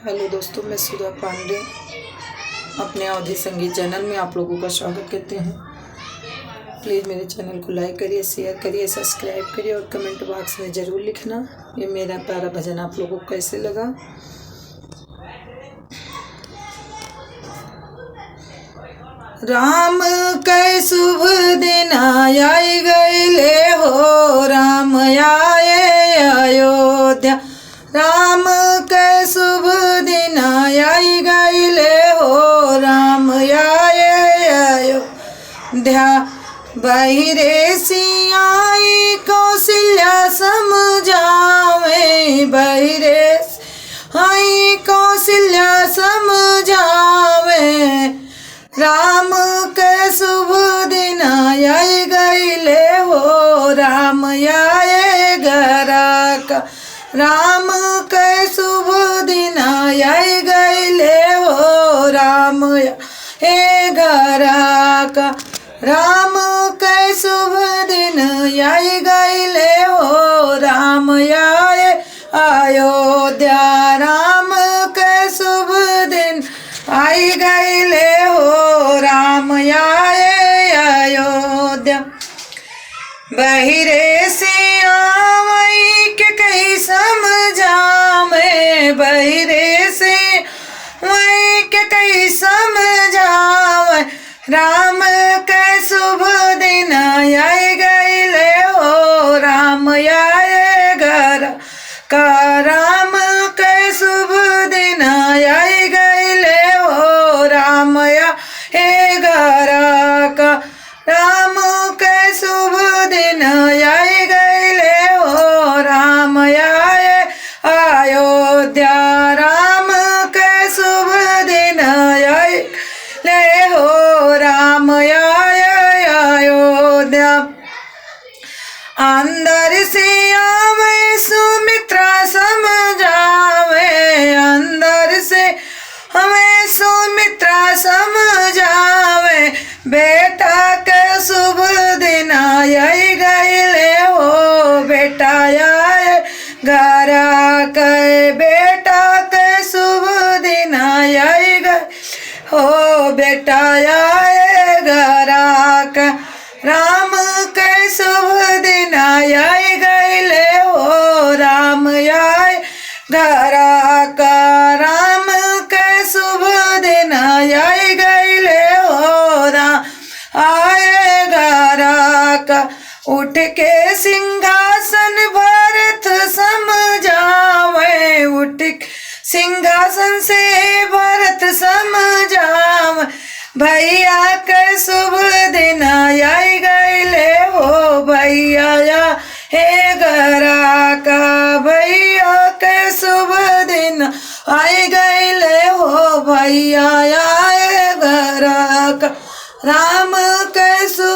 Hello दोस्तों, मैं सुधा पांडे अपने अवधि संगीत चैनल में आप लोगों का स्वागत करते हैं। प्लीज़ मेरे चैनल को लाइक करिए, शेयर करिए, सब्सक्राइब करिए और कमेंट बॉक्स में ज़रूर लिखना ये मेरा प्यारा भजन आप लोगों को कैसे लगा। राम कै शुभ दिन आई गईले हो, राम आए अयोध्या। राम कै शुभ दिन आई गईले हो, राम आए अयोध्या। बहिरे सियाई कौशल्या समझावे, बहिरे आई कौशल्या समझावे। राम के शुभ दिन आई गईले हो, राम आए घरा का। राम के शुभ दिन आई गईले हो, राम आए घरा का। राम के शुभ दिन आई गईले हो, राम आए अयोध्या। राम के शुभ दिन आई गईले हो, राम आए अयोध्या। बहिरे से आवई के कहीं समझावे, बहिरे से वही के कहीं समझावे। राम के शुभ दिन आई गईले हो, राम आए घर का। राम के शुभ दिन आई गईले हो, राम आए घर का। राम के शुभ दिन आई गईले हो, राम आए अयोध्या। राम के शुभ दिन आई ले हो, राम आए अयोध्या। अंदर से आवे सुमित्रा समझावे, अंदर से हमें सुमित्रा समझावे। बेटा के शुभ दिन आई गईले हो, बेटा आए घर के। बेटा के शुभ दिन आई गए हो, बेटा आए घर का। राम के शुभ दिन आई गईले हो, राम आए घर का। राम के शुभ दिन आई गईले हो, राम आए घर का। उठ के सिंहासन भरत समझावे, उठ के सिंहासन से भरत समझावे। भैया के शुभ दिन आई गईले हो, भैया हे घरा का। भैया के शुभ दिन आई गईले हो, भैया आए घरा का। राम के शुभ